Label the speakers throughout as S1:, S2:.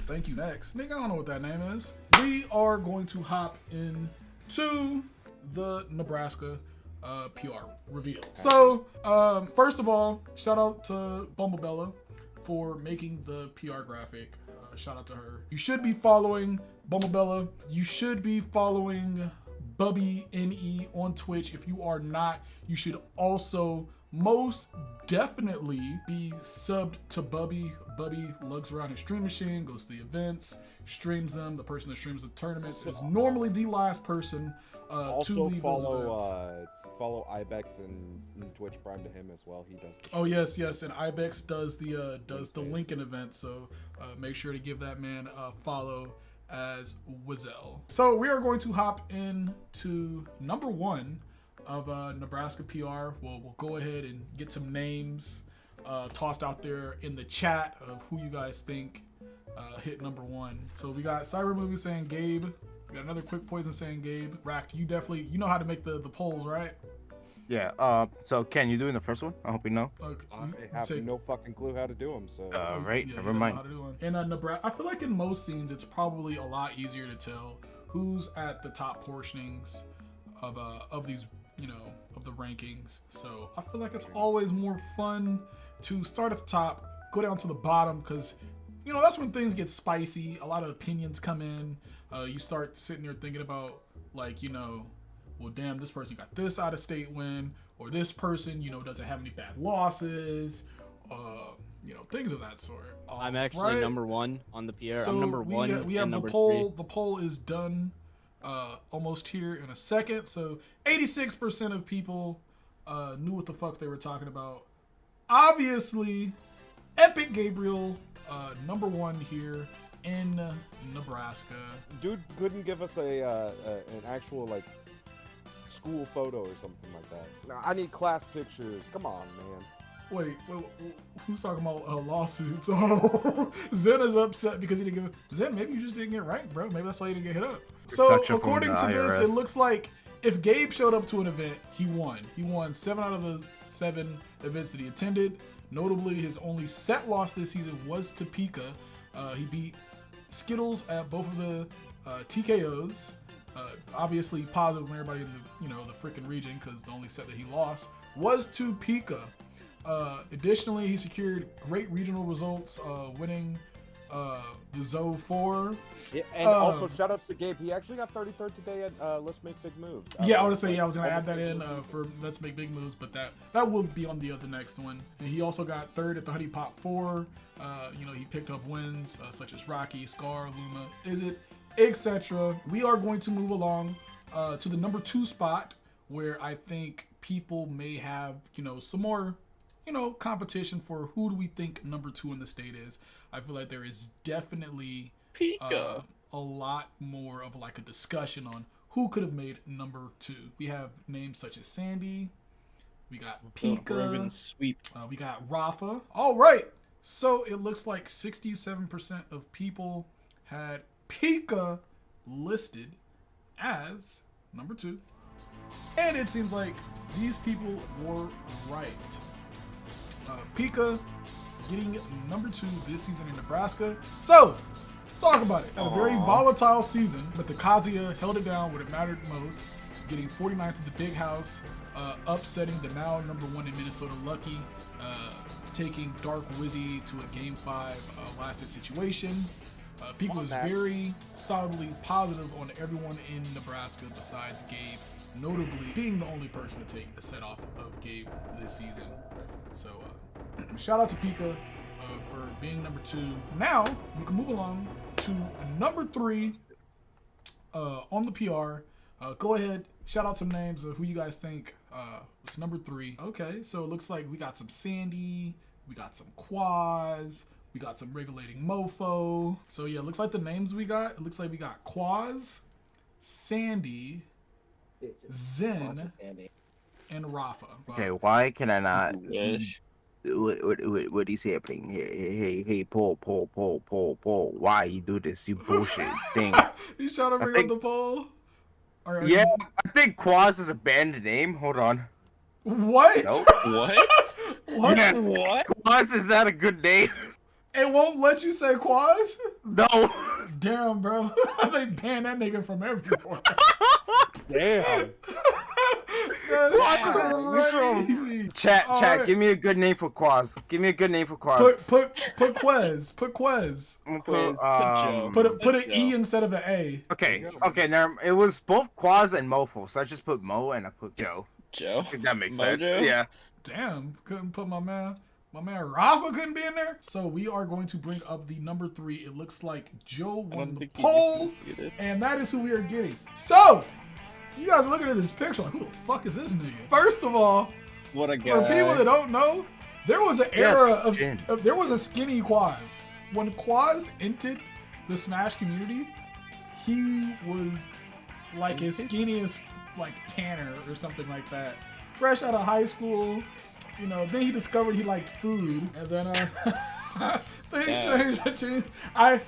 S1: Thank you. Next. Nigga, I don't know what that name is. We are going to hop into the Nebraska PR reveal. So, first of all, shout out to Bumblebella for making the PR graphic. Shout out to her. You should be following Bumblebella. You should be following Bubby NE on Twitch. If you are not, you should also most definitely be subbed to Bubby. Bubby lugs around his stream machine, goes to the events, streams them. The person that streams the tournaments is normally the last person to leave those events.
S2: Follow Ibex and Twitch Prime to him as well. He does.
S1: Oh yes, and Ibex does the Lincoln event. So make sure to give that man a follow as Wizel. So we are going to hop into number 1 of Nebraska PR. We'll go ahead and get some names tossed out there in the chat of who you guys think hit number 1. So we got Cyber Movie saying Gabe. We got another Quick Poison saying Gabe. Rack, you know how to make the polls, right?
S3: Yeah. So Ken, you doing the first one? I hope you know.
S2: I have no fucking clue how to do them. So.
S3: Right.
S1: Yeah,
S3: Never mind.
S1: In Nebraska, I feel like in most scenes, it's probably a lot easier to tell who's at the top portionings of these, of the rankings. So I feel like it's always more fun to start at the top, go down to the bottom, because that's when things get spicy. A lot of opinions come in. You start sitting there thinking about, like, well, damn, this person got this out of state win, or this person, doesn't have any bad losses, things of that sort.
S4: I'm actually number 1 on the PR.
S1: So
S4: I'm number 1.
S1: We have the
S4: number
S1: poll.
S4: 3.
S1: The poll is done almost here in a second. So 86% of people knew what the fuck they were talking about. Obviously, Epic Gabriel, number 1 here in Nebraska.
S2: Dude couldn't give us an actual school photo or something like that. No, I need class pictures. Come on, man.
S1: Wait, who's talking about lawsuits? Oh, Zen is upset because he didn't get. Zen, maybe you just didn't get ranked, bro. Maybe that's why you didn't get hit up. So according to this, it looks like if Gabe showed up to an event, he won. He won 7 out of the 7 events that he attended. Notably, his only set loss this season was to Pika. He beat Skittles at both of the TKOs. Obviously positive from everybody in the freaking region, because the only set that he lost was to Pika. Additionally, he secured great regional results, winning the Zoe 4.
S2: Yeah, and also shout outs to Gabe. He actually got 33rd today at Let's Make Big Moves.
S1: I was gonna add that in for Let's Make Big Moves, but that will be on the next one. And he also got 3rd at the Honey Pop 4. He picked up wins such as Rocky, Scar, Luma, Izzet, etc. We are going to move along to the number 2 spot, where I think people may have some more competition for who do we think number 2 in the state is. I feel like there is definitely a lot more of a discussion on who could have made number 2. We have names such as Sandy, we got Pika, we got Rafa. All right, so it looks like 67% of people had Pika listed as number 2, and it seems like these people were right. Pika getting number 2 this season in Nebraska. So let's talk about it. Had a very volatile season, but the Kazuya held it down when it mattered most, getting 49th at the Big House, upsetting the now number 1 in Minnesota Lucky, taking Dark Wizzy to a Game 5 lasted situation. Pika was very solidly positive on everyone in Nebraska besides Gabe, notably being the only person to take a set off of Gabe this season. So shout out to Pika for being number 2. Now we can move along to number 3 on the PR. Go ahead, shout out some names of who you guys think was number 3. Okay, so it looks like we got some Sandy, we got some Quaz, we got some Regulating Mofo. So yeah, it looks like the names we got. It looks like we got Quaz, Sandy, Zen, and Rafa.
S3: Okay, why can I not? What is happening? Hey, poll. Why you do this? You bullshit thing.
S1: You trying to bring up the poll? Right.
S3: Yeah, I think Quaz is a banned name. Hold on.
S1: What?
S3: Nope.
S4: What?
S1: What?
S3: Yeah.
S4: What?
S3: Quaz is that a good name?
S1: It won't let you say Quaz?
S3: No.
S1: Damn, bro. They banned that nigga from everywhere.
S2: Damn.
S1: That's crazy.
S3: Chat,
S1: All
S3: chat.
S1: right.
S3: Give me a good name for Quaz. Give me a good name for Quaz.
S1: Put Quez. Put Quez.
S3: I'm gonna
S4: Quiz,
S1: Put an E
S4: Joe.
S1: instead of an A.
S3: Okay. It was both Quaz and Mofo, so I just put Mo and I put Joe.
S4: Joe.
S3: If that makes
S4: Mojo?
S3: sense. Yeah.
S1: Damn, couldn't put my man Rafa couldn't be in there. So we are going to bring up the number 3. It looks like Joe won the poll, and that is who we are getting. So you guys are looking at this picture like, who the fuck is this nigga? First of all,
S4: What a guy.
S1: for people that don't know, there was an era of there was a skinny Quaz. When Quaz entered the Smash community, he was like as skinny as like Tanner or something like that. Fresh out of high school, you know. Then he discovered he liked food, and then things changed. I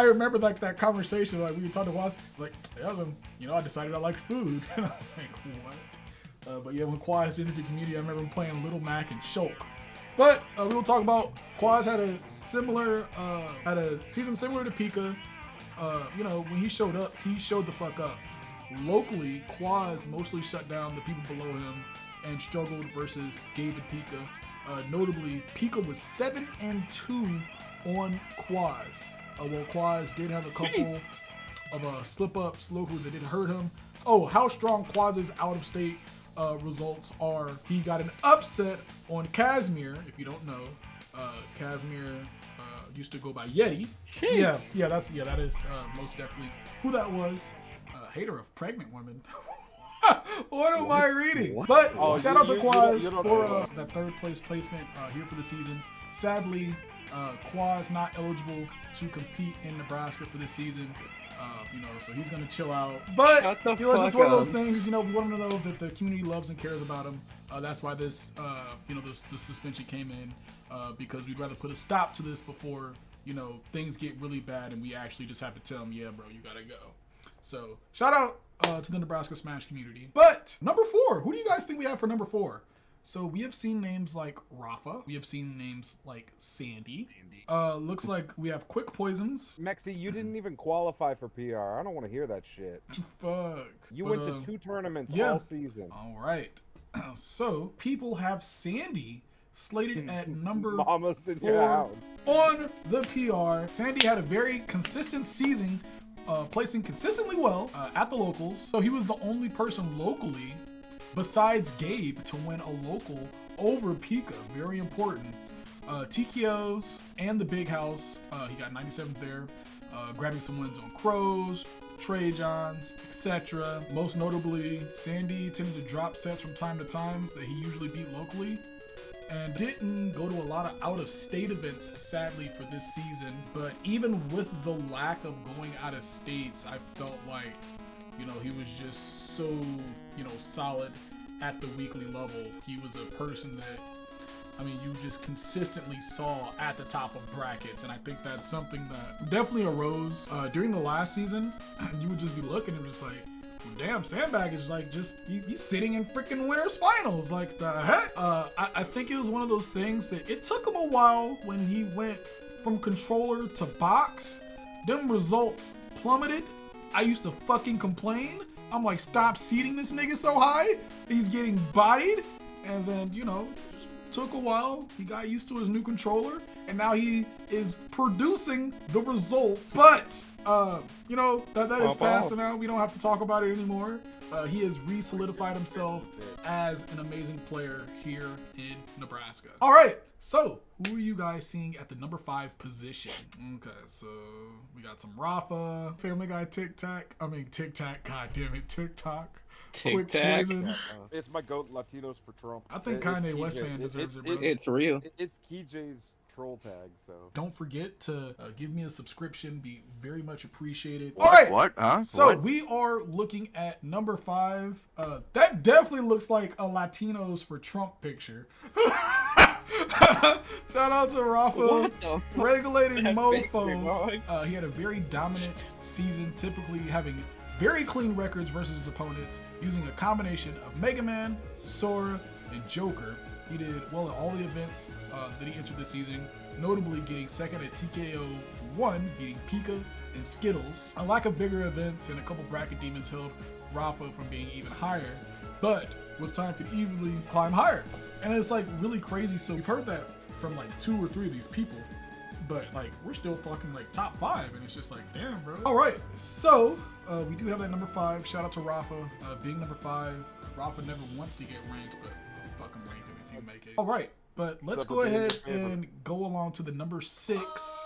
S1: remember like that conversation, like we were talking to Quaz, like, yeah, you know, I decided I liked food, and I was like, what? But yeah, when Quaz entered the community, I remember him playing Little Mac and Shulk. But we will talk about Quaz had a season similar to Pika. You know, when he showed up, he showed the fuck up. Locally, Quaz mostly shut down the people below him and struggled versus Gabe and Pika. Notably, Pika was 7-2 on Quaz. Well, Quaz did have a couple of slip-ups locally that did hurt him. Oh, how strong Quaz's out-of-state results are. He got an upset on Casimir, if you don't know. Casimir used to go by Yeti. That is most definitely who that was. Hater of pregnant women. What am I reading?
S3: What?
S1: But shout out to
S2: you
S1: Quaz
S2: don't
S1: for
S2: know.
S1: that 3rd place placement here for the season. Sadly, Quaz not eligible to compete in Nebraska for this season. You know, so he's gonna chill out. But you know, it's just one of those things. You know, we want him to know that the community loves and cares about him. That's why this, you know, the suspension came in because we'd rather put a stop to this before, you know, things get really bad and we actually just have to tell him, yeah, bro, you gotta go. So shout out to the Nebraska Smash community. But number 4, who do you guys think we have for number 4? So we have seen names like Rafa. We have seen names like Sandy. Looks like we have Quick Poisons.
S2: Mexi, you didn't even qualify for PR. I don't want to hear that shit.
S1: Fuck.
S2: You
S1: But,
S2: went to 2 tournaments
S1: yeah.
S2: all season.
S1: All right. So people have Sandy slated at number
S2: Mama's in
S1: 4
S2: your house.
S1: on the PR. Sandy had a very consistent season, placing consistently well at the locals. So he was the only person locally besides Gabe to win a local over Pika. Very important. TKOs and the Big House. He got 97th there, grabbing some wins on Crows, Trey Johns, etc. Most notably, Sandy tended to drop sets from time to time that he usually beat locally, and didn't go to a lot of out-of-state events, sadly, for this season. But even with the lack of going out of states, I felt like, you know, he was just so, you know, solid at the weekly level. He was a person that, I mean, you just consistently saw at the top of brackets, and I think that's something that definitely arose during the last season. You would just be looking and just like, well, damn, Sandbag is like just he's sitting in freaking winners finals. Like the heck? I think it was one of those things that it took him a while when he went from controller to box. Them results plummeted. I used to fucking complain. I'm like, stop seeding this nigga so high. He's getting bodied, and then you know. Took a while, he got used to his new controller, and now he is producing the results. But, you know, that is past now. We don't have to talk about it anymore. He has re-solidified himself as an amazing player here in Nebraska. All right, so who are you guys seeing at the number 5 position? Okay, so we got some Rafa, Family Guy TikTok. God damn it, TikTok. Quick
S4: Tic-tac.
S1: Poison.
S2: It's my GOAT Latinos for Trump.
S1: I think
S2: It's
S1: Kanye
S2: KJ.
S1: West fan deserves it, bro.
S4: It's real.
S2: It's KJ's troll tag, so.
S1: Don't forget to give me a subscription. Be very much appreciated.
S3: What?
S1: All right.
S3: What? Huh?
S1: So
S3: What?
S1: we are looking at number 5. That definitely looks like a Latinos for Trump picture. Shout out to Rafa,
S4: What the fuck?
S1: regulating
S4: That
S1: mofo.
S4: picture,
S1: He had a very dominant season, typically having very clean records versus his opponents, using a combination of Mega Man, Sora, and Joker. He did well at all the events that he entered this season. notably getting second at TKO 1, beating Pika and Skittles. A lack of bigger events and a couple bracket demons held Rafa from being even higher, but with time could easily climb higher. And it's like really crazy. So we've heard that from like 2 or 3 of these people, but like we're still talking like top 5, and it's just like, damn, bro. All right, so we do have that number 5. Shout out to Rafa being number 5. Rafa never wants to get ranked, but fuck him, rank him if you make it. All right, but let's go ahead and go along to the number 6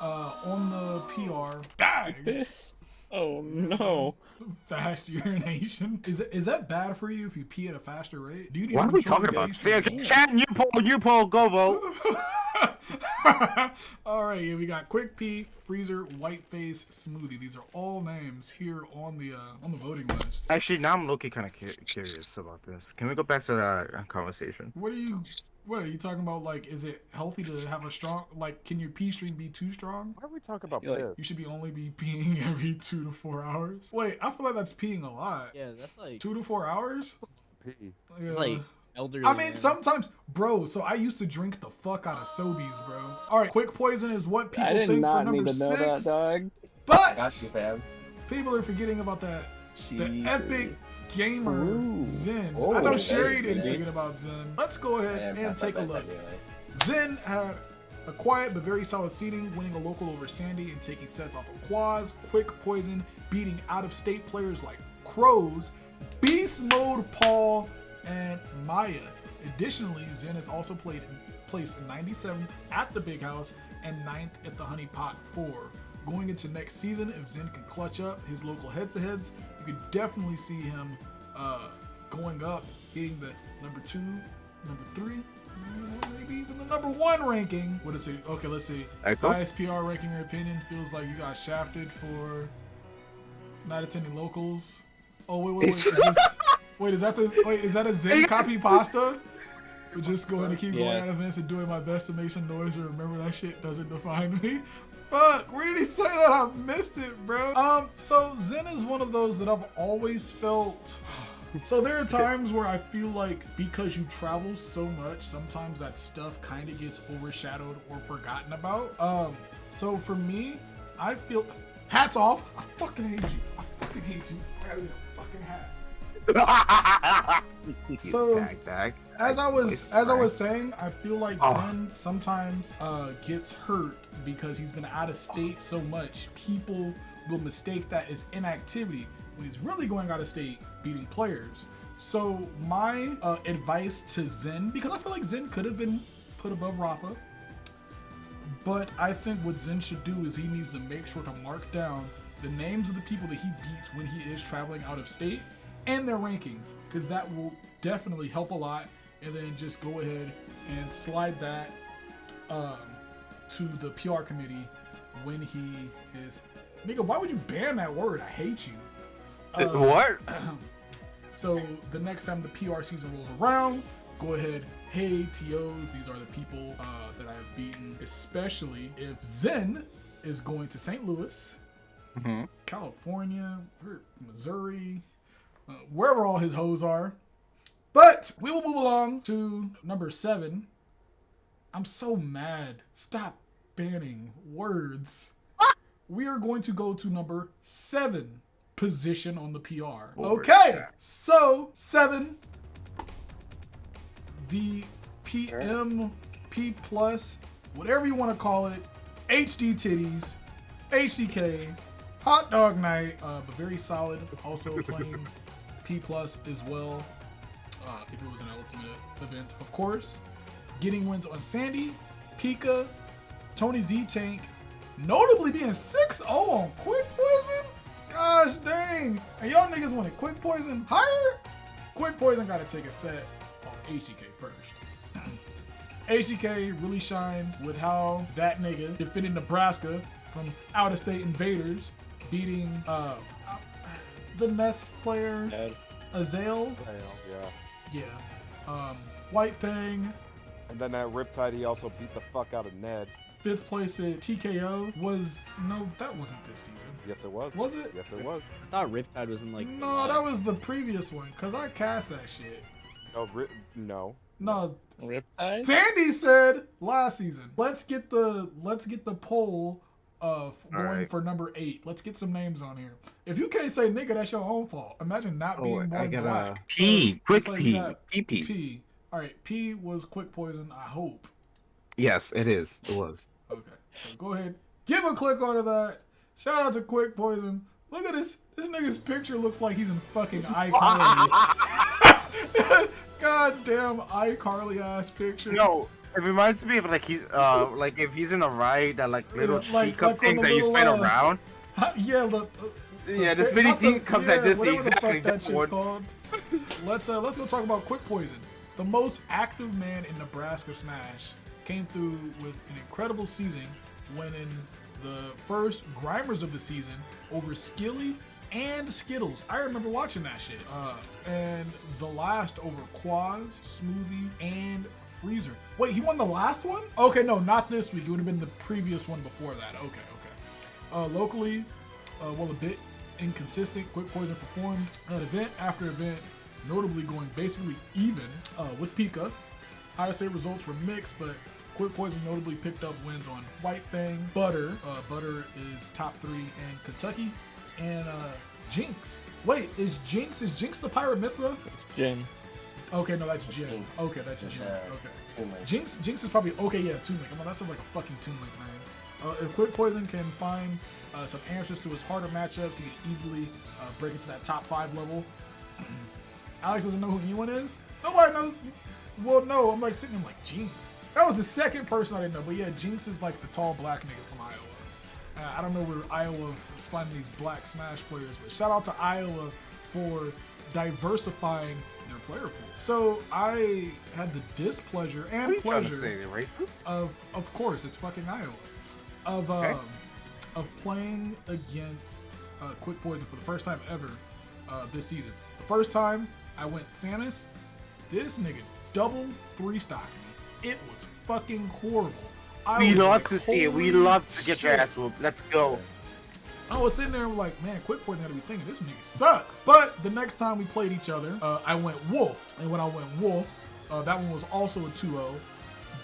S1: on the PR. Bag.
S5: This? Oh no.
S1: Fast urination. Is that bad for you if you pee at a faster rate? Do you need
S3: What are we talking about? Say again, chat, you poll, go vote.
S1: All right, yeah, we got Quick Pee, Freezer, White Face, Smoothie. These are all names here on the voting list.
S3: Actually, now I'm looking kind of curious about this. Can we go back to that conversation?
S1: What are you talking about? Like, is it healthy to have a strong, like, can your pee stream be too strong?
S2: Why are we talking about
S5: You're
S2: piss?
S5: like,
S1: You should only be peeing every 2 to 4 hours. Wait, I feel like that's peeing a lot.
S4: Yeah, that's like
S1: 2 to 4 hours?
S2: Pee.
S4: it's
S1: Yeah.
S4: like elderly.
S1: I mean,
S4: man.
S1: sometimes, bro. So I used to drink the fuck out of Sobeys, bro. All right, quick poison is what people
S5: I did
S1: think for
S5: not
S1: number
S5: need to know
S1: 6,
S5: that, dog.
S1: but
S6: fam.
S1: people are forgetting about that. The
S5: Jesus.
S1: epic gamer
S5: Ooh.
S1: Zen.
S5: Oh,
S1: I know
S5: okay.
S1: Sherry didn't
S6: Really?
S1: forget about Zen. Let's go ahead
S6: Man,
S1: and take a look. Zen had a quiet but very solid seeding, winning a local over Sandy and taking sets off of quads. Quick poison, beating out-of-state players like Crows, Beast Mode Paul, and Maya. Additionally, Zen has also placed 97th at the Big House and 9th at the Honey Pot 4. Going into next season, if Zen can clutch up his local heads-to-heads, you could definitely see him going up, hitting the number 2, number 3, maybe even the number 1 ranking. What is it? Okay, let's see.
S3: Echo?
S1: Highest PR ranking, your opinion feels like you got shafted for not attending locals. Oh wait, is this? Is that a Zen copy pasta? We're just going to keep going
S4: Yeah.
S1: at events and doing my best to make some noise and remember that shit doesn't define me. Fuck, where did he say that? I missed it, bro. So Zen is one of those that I've always felt. So there are times where I feel like because you travel so much, sometimes that stuff kind of gets overshadowed or forgotten about. So for me, I feel hats off. I fucking hate you. I fucking hate you. I gotta get a fucking hat. So,
S3: Bag.
S1: As I was saying, I feel like Zen sometimes gets hurt because he's been out of state so much. People will mistake that as inactivity when he's really going out of state beating players. So my advice to Zen, because I feel like Zen could have been put above Rafa, but I think what Zen should do is he needs to make sure to mark down the names of the people that he beats when he is traveling out of state and their rankings, because that will definitely help a lot. And then just go ahead and slide that to the PR committee when he is. Nigga, why would you ban that word? I hate you.
S3: What?
S1: So the next time the PR season rolls around, go ahead. Hey, TOs, these are the people that I have beaten, especially if Zen is going to St. Louis, California, Missouri, wherever all his hoes are. But we will move along to number 7. I'm so mad. Stop banning words. We are going to go to number 7 position on the PR. Okay, so 7, the PM, P plus, whatever you want to call it, HD titties, HDK, hot dog night, but very solid. Also playing P plus as well. If it was an ultimate event, of course. Getting wins on Sandy, Pika, Tony Z Tank, notably being 6-0 on Quick Poison. Gosh dang. And y'all niggas wanted Quick Poison higher? Quick Poison gotta take a set on HDK first. HDK really shined with how that nigga defended Nebraska from out-of-state invaders, beating the Nest player, Azael.
S2: Yeah.
S1: Yeah. White Fang,
S2: And then that Riptide, he also beat the fuck out of Ned.
S1: 5th place at TKO was, no, that wasn't this season.
S2: Yes, it was.
S1: Was it?
S2: Yes, it was.
S4: I thought Riptide was in like.
S1: No, that was the previous one, because I cast that shit.
S2: No, no.
S1: No.
S5: Riptide?
S1: Sandy said last season. Let's get the poll going
S3: right.
S1: for number 8. Let's get some names on here. If you can't say nigga, that's your own fault. Imagine not being born black.
S3: P. Quick
S1: like
S3: P. PP.
S1: P. All right. P was quick poison. I hope.
S3: Yes, it is. It was.
S1: Okay. So go ahead. Give a click onto that. Shout out to Quick Poison. Look at this. This nigga's picture looks like he's in fucking iCarly. Goddamn iCarly ass picture.
S3: No, it reminds me of like he's like if he's in a ride that like little teacup things that you
S1: little,
S3: spin around.
S1: Yeah, look.
S3: Yeah, the spinning thing comes at this
S1: whatever
S3: exactly
S1: the fuck that shit's
S3: one.
S1: called. Let's go talk about Quick Poison. The most active man in Nebraska Smash came through with an incredible season, winning the first Grimers of the season over Skilly and Skittles. I remember watching that shit. And the last over Quaz, Smoothie, and Freezer. Wait, he won the last one? Okay, no, not this week. It would have been the previous one before that. Okay. Locally, well, a bit inconsistent, Quick Poison performed an event after event, notably going basically even with Pika. Higher state results were mixed, but Quick Poison notably picked up wins on White Fang, Butter. Butter is top 3 in Kentucky, and Jinx. Wait, is Jinx the Pirate Mithra?
S5: Jin.
S1: Okay, no, that's Jin. Okay, that's Jin. Okay. Jinx is probably okay. Yeah, Toon Link. I mean, that sounds like a fucking Toon Link name. If Quick Poison can find some answers to his harder matchups, he can easily break into that top 5 level. Alex doesn't know who anyone is. Nobody knows. Well, no, I'm like sitting there like Jinx. That was the second person I didn't know, but yeah, Jinx is like the tall black nigga from Iowa. I don't know where Iowa is finding these black Smash players, but shout out to Iowa for diversifying their player pool. So I had the displeasure and
S3: What are you trying to
S1: pleasure
S3: say, racist?
S1: of course, it's fucking Iowa, of playing against Quick Poison for the first time ever this season. The first time I went Samus, this nigga double 3-stocked me. It was fucking horrible.
S3: We love to see it. We love to get your ass whooped. Let's go.
S1: I was sitting there like, man, Quick Poison gotta be thinking this nigga sucks. But the next time we played each other, I went Wolf. And when I went Wolf, that one was also a 2-0,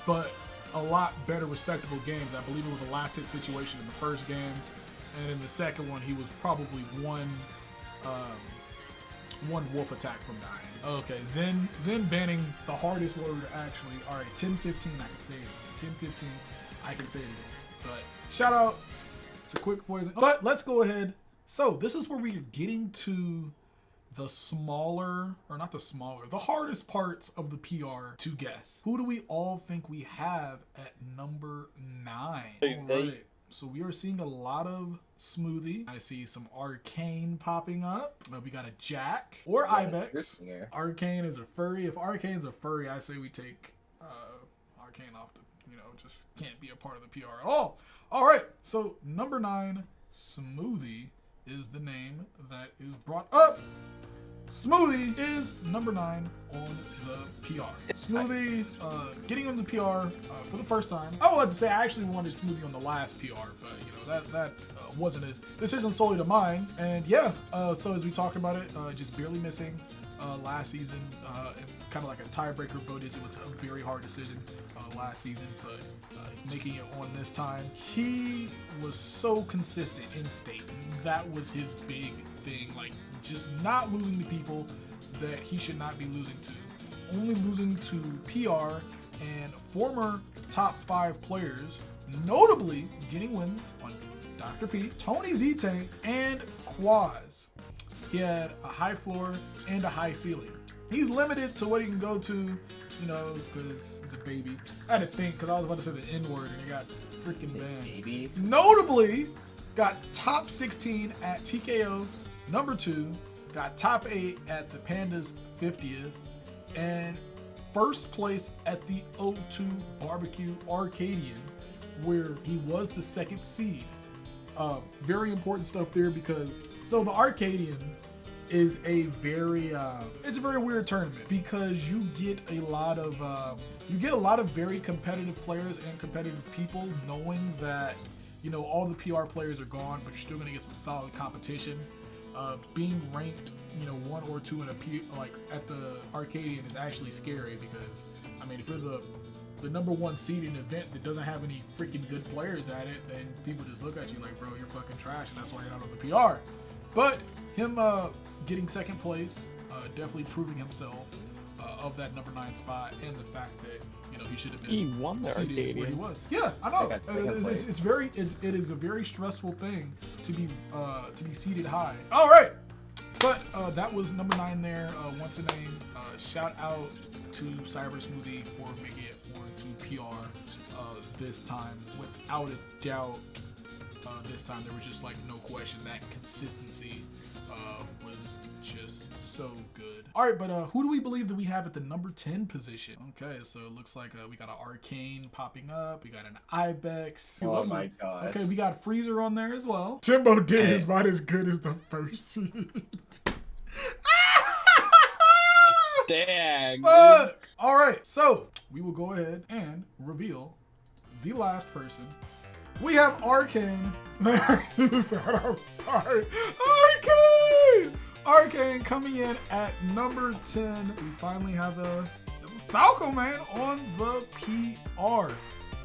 S1: but a lot better respectable games. I believe it was a last hit situation in the first game. And in the second one, he was probably one Wolf attack from dying. Okay, Zen banning the hardest word actually. All right, 10-15, I can say it. 10-15, I can say it again. But shout out to Quick Poison. But let's go ahead. So this is where we're getting to the smaller, or not the smaller, the hardest parts of the PR to guess. Who do we all think we have at number 9? All right. So we are seeing a lot of Smoothie. I see some Arcane popping up. We got a Jack or Ibex. Arcane is a furry. If Arcane's a furry, I say we take Arcane off the, just can't be a part of the PR at all. All right. So number 9, Smoothie is the name that is brought up. Smoothie is number 9 on the PR. Smoothie getting on the PR for the first time. I would like to say I actually wanted Smoothie on the last PR, but that wasn't a decision solely to mine. And yeah, so as we talked about it, just barely missing last season, and kind of like a tiebreaker vote is it was a very hard decision last season, but making it on this time. He was so consistent in state. That was his big thing, like just not losing to people that he should not be losing to. Only losing to PR and former top 5 players, notably getting wins on Dr. P, Tony Z-Tank, and Quaz. He had a high floor and a high ceiling. He's limited to what he can go to, because he's a baby. I had to think, because I was about to say the N-word and he got freaking banned.
S4: Baby.
S1: Notably, got top 16 at TKO, number 2, got top 8 at the Pandas 50th, and first place at the O2 Barbecue Arcadian, where he was the 2nd seed. Very important stuff there because, so the Arcadian is a very, it's a very weird tournament because you get a lot of very competitive players and competitive people knowing that, all the PR players are gone, but you're still gonna get some solid competition. being ranked, 1 or 2 in a like at the Arcadian is actually scary because, I mean, if you're the number 1 seed in an event that doesn't have any freaking good players at it, then people just look at you like, bro, you're fucking trash, and that's why you're not on the PR. But him getting second place, definitely proving himself of that number 9 spot, and the fact that he should have
S5: He
S1: been
S5: won the
S1: seated
S5: Arcadian.
S1: where he was. Yeah, I know. It is a very stressful thing to be seated high. All right, but that was number 9 there. Once a name. Shout out to Cyber Smoothie for making it onto PR this time, without a doubt. This time there was just like no question that consistency was just so good. All right, but who do we believe that we have at the number 10 position? Okay, so it looks like we got an Arcane popping up. We got an Ibex.
S6: Oh my god.
S1: Okay, we got Freezer on there as well. Timbo did his about as good as the first seed.
S5: Dang.
S1: Fuck! All right, so we will go ahead and reveal the last person. We have Arcane. I'm sorry. Arcane coming in at number 10. We finally have a Falco Man on the PR.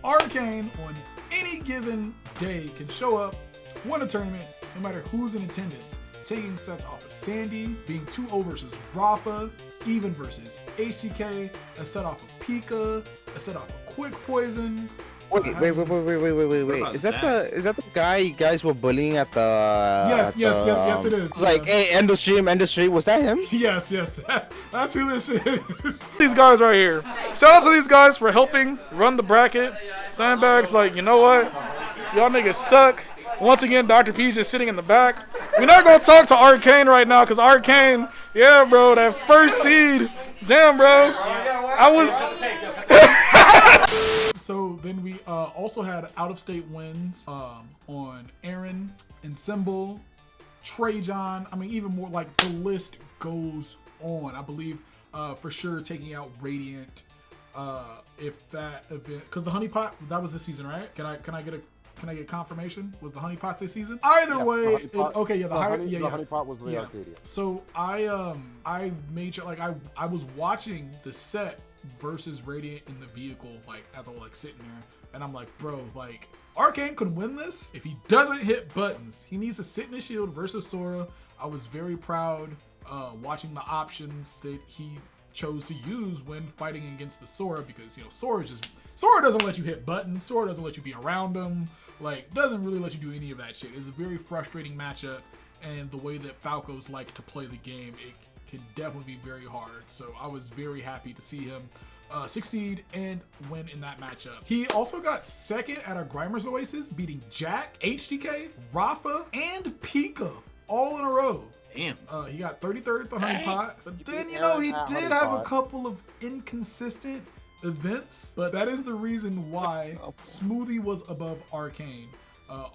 S1: Arcane on any given day can show up, win a tournament, no matter who's in attendance. Taking sets off of Sandy, being 2-0 versus Rafa, even versus HCK, a set off of Pika, a set off of Quick Poison.
S3: Wait. Is that the guy you guys were bullying at the?
S1: Yes, it is.
S3: It's like, hey, end the stream. Was that him?
S1: Yes, that's who this is. These guys right here. Shout out to these guys for helping run the bracket. Sandbags, like, you know what? Y'all niggas suck. Once again, Dr. P just sitting in the back. We're not gonna talk to Arcane right now, cause Arcane, yeah, bro, that first seed. Damn, bro. I was. So then we also had out-of-state wins on Aaron and Symbol, Trey John. I mean, even more, like, the list goes on. I believe for sure taking out Radiant if that event, because the honeypot, that was this season, right? Can I get confirmation? Was the honeypot this season? Either way, the
S2: honeypot was the Arcadia.
S1: So I made sure, like, I was watching the set versus Radiant in the vehicle, like, as I was like sitting there, and I'm like, bro, like, Arcane could win this if he doesn't hit buttons. He needs to sit in the shield versus Sora. I was very proud watching the options that he chose to use when fighting against the Sora, because Sora doesn't let you hit buttons. Sora doesn't let you be around him. Like, doesn't really let you do any of that shit. It's a very frustrating matchup, and the way that Falcos like to play the game, it can definitely be very hard. So I was very happy to see him succeed and win in that matchup. He also got second at our Grimer's Oasis, beating Jack, HDK, Rafa, and Pika all in a row.
S6: Damn.
S1: He got 33rd at the honeypot, but then he did have a couple of inconsistent events, but that is the reason why Smoothie was above Arcane.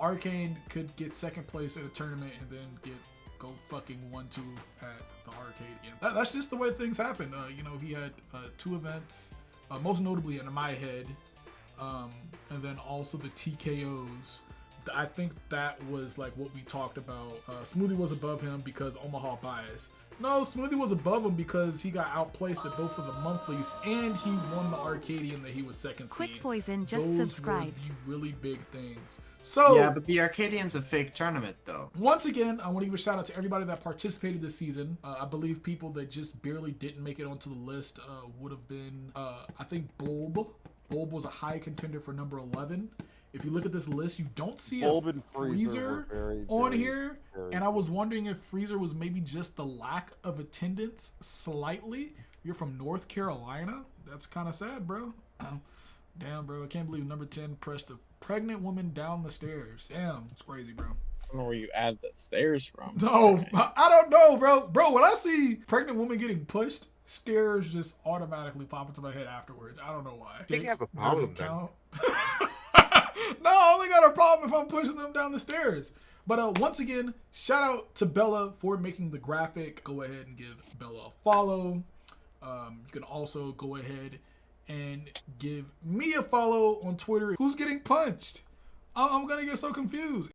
S1: Arcane could get second place at a tournament and then go fucking 1-2 at the Arcadian. That's just the way things happen. He had 2 events, most notably in my head, and then also the TKOs. I think that was like what we talked about. Smoothie was above him because Omaha bias. No, Smoothie was above him because he got outplaced at both of the monthlies, and he won the Arcadian that he was second seed.
S7: Quick Poison just
S1: Those
S7: subscribed.
S1: were the really big things. So
S6: yeah, but the Arcadian's a fake tournament, though.
S1: Once again, I want to give a shout out to everybody that participated this season. I believe people that just barely didn't make it onto the list would have been, I think Bulb. Bulb was a high contender for number 11. If you look at this list, you don't see
S2: Bulb
S1: a
S2: and
S1: Freezer on here. And I was wondering if Freezer was maybe just the lack of attendance slightly. You're from North Carolina? That's kind of sad, bro. Damn, bro. I can't believe number 10 pressed a pregnant woman down the stairs. Damn, it's crazy, bro.
S5: I don't know where you add the stairs from.
S1: No, I don't know, bro. Bro, when I see pregnant woman getting pushed, stairs just automatically pop into my head afterwards. I don't know why.
S3: I think you have a problem then.
S1: No, I only got a problem if I'm pushing them down the stairs. But once again, shout out to Bella for making the graphic. Go ahead and give Bella a follow. You can also go ahead and give me a follow on Twitter. Who's getting punched? I'm gonna get so confused.